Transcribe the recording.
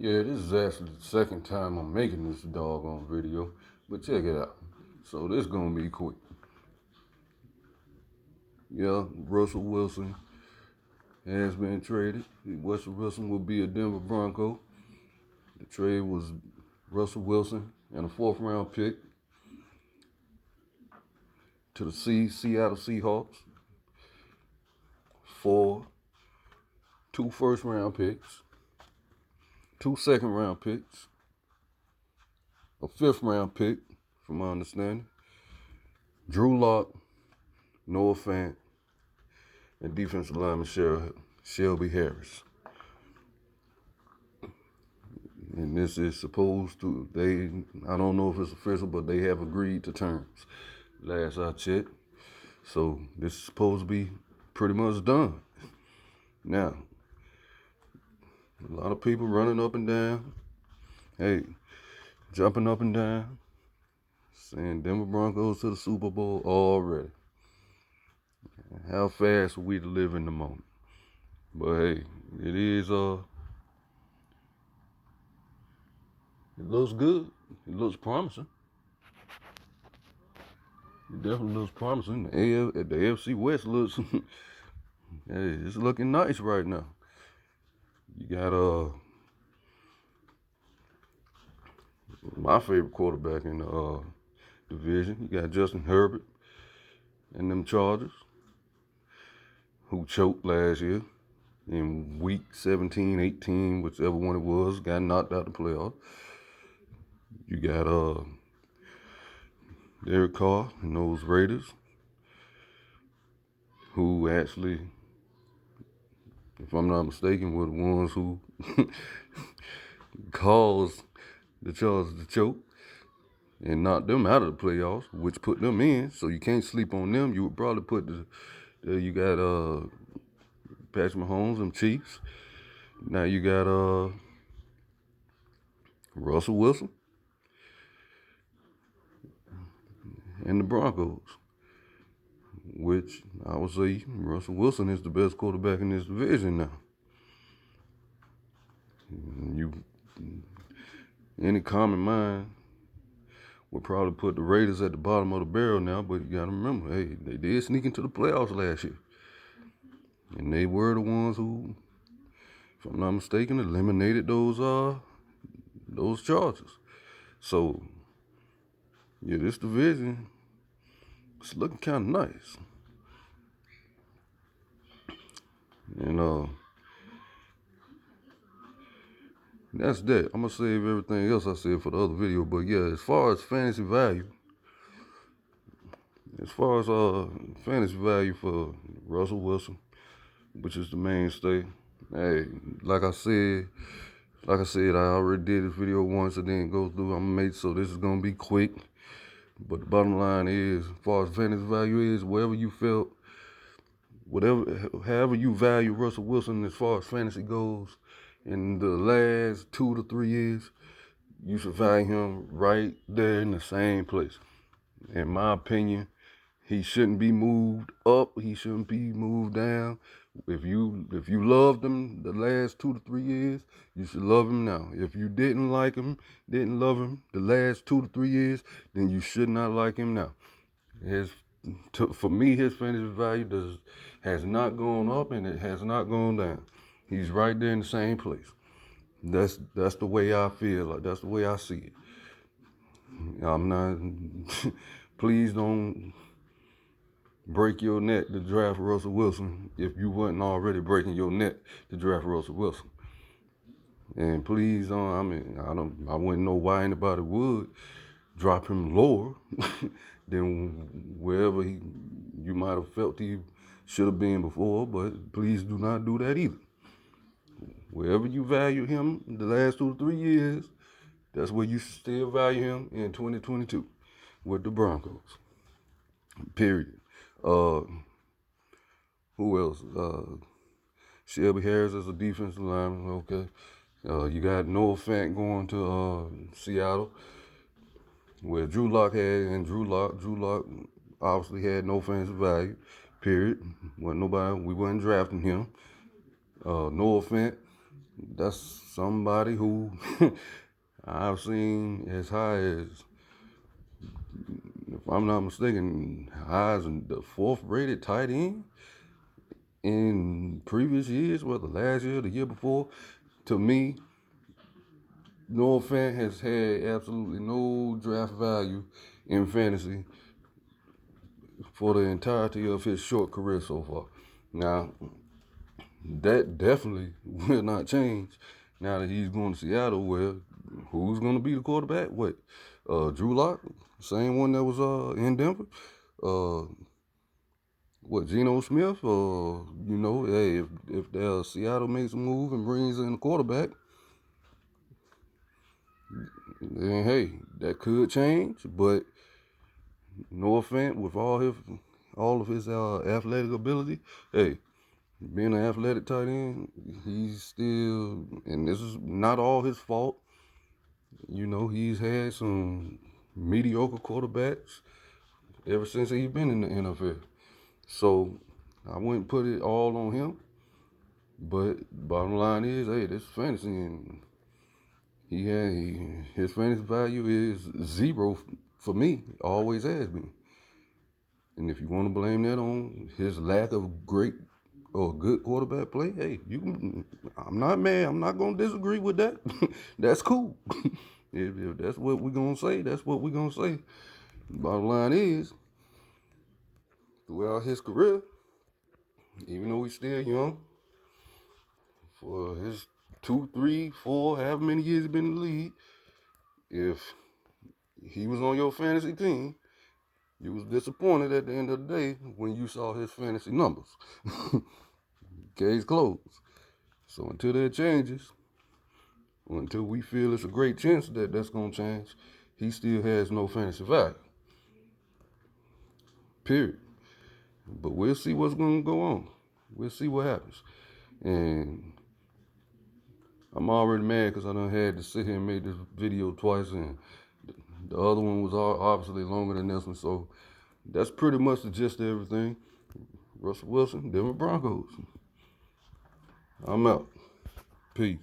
Yeah, this is actually the second time I'm making this doggone video, but check it out. So this gonna be quick. Yeah, Russell Wilson has been traded. Russell Wilson will be a Denver Bronco. The trade was Russell Wilson and a fourth round pick to the Seattle Seahawks for two first round picks, two second round picks, a fifth round pick, from my understanding, Drew Lock, Noah Fant, and defensive lineman Shelby Harris. And this is supposed to, I don't know if it's official, but they have agreed to terms. Last I checked. So this is supposed to be pretty much done. Now, a lot of people running up and down. Hey, jumping up and down. Saying Denver Broncos to the Super Bowl already. How fast are we to live in the moment? But hey, it looks good. It looks promising. It definitely looks promising. The AFC West looks, hey, it's looking nice right now. You got my favorite quarterback in the division. You got Justin Herbert and them Chargers, who choked last year in week 17, 18, whichever one it was, got knocked out the playoffs. You got Derek Carr and those Raiders, who actually, if I'm not mistaken, were the ones who caused the Chargers to choke and knocked them out of the playoffs, which put them in. So you can't sleep on them. You would probably put you got Patrick Mahomes and Chiefs. Now you got Russell Wilson and the Broncos, which I would say Russell Wilson is the best quarterback in this division now. Any common mind would probably put the Raiders at the bottom of the barrel now, but you gotta remember, hey, they did sneak into the playoffs last year. And they were the ones who, if I'm not mistaken, eliminated those Chargers. So yeah, this division, it's looking kind of nice. And that's that. I'm gonna save everything else I said for the other video. But yeah, as far as fantasy value for Russell Wilson, which is the mainstay, hey, like I said, I already did this video once. I didn't go through. I'm gonna make so this is gonna be quick. But the bottom line is, as far as fantasy value is, however you value Russell Wilson as far as fantasy goes, in the last 2 to 3 years, you should value him right there in the same place. In my opinion, he shouldn't be moved up. He shouldn't be moved down. If you loved him the last 2 to 3 years, you should love him now. If you didn't love him the last 2 to 3 years, then you should not like him now. For me, his fantasy value has not gone up and it has not gone down. He's right there in the same place. That's the way I feel. Like that's the way I see it. I'm not. Please don't break your neck to draft Russell Wilson if you wasn't already breaking your neck to draft Russell Wilson. And please don't. I wouldn't know why anybody would drop him lower than wherever you might have felt he should have been before. But please do not do that either. Wherever you value him the last 2 to 3 years, that's where you still value him in 2022 with the Broncos. Period. Who else? Shelby Harris is a defensive lineman. Okay. You got Noah Fant going to Seattle, where Drew Lock obviously had no fantasy value. Period. We wasn't drafting him. Noah Fant, That's somebody who I've seen as high as, if I'm not mistaken, high as the fourth rated tight end in previous years, whether last year or the year before. To me, Noah Fant has had absolutely no draft value in fantasy for the entirety of his short career so far. Now, that definitely will not change now that he's going to Seattle, where who's going to be the quarterback? What? Drew Lock, same one that was in Denver. Uh, what? Geno Smith? Hey, if Seattle makes a move and brings in a quarterback, then hey, that could change. But no offense, with all of his athletic ability, hey, being an athletic tight end, he's still, and this is not all his fault. He's had some mediocre quarterbacks ever since he's been in the NFL. So I wouldn't put it all on him. But bottom line is, hey, this is fantasy, and his fantasy value is zero for me. Always has been. And if you want to blame that on his lack of great or good quarterback play, hey, I'm not mad. I'm not gonna disagree with that. That's cool. if that's what we're gonna say, that's what we're gonna say. Bottom line is, throughout his career, even though he's still young, for his 2, 3, 4, however many years he's been in the league, if he was on your fantasy team, you was disappointed at the end of the day when you saw his fantasy numbers. Case closed. So until that changes, or until we feel it's a great chance that that's going to change, he still has no fantasy value. Period. But we'll see what's going to go on. We'll see what happens. And I'm already mad because I done had to sit here and make this video twice, and the other one was obviously longer than this one. So that's pretty much the gist of everything. Russell Wilson, Denver Broncos. I'm out. Peace.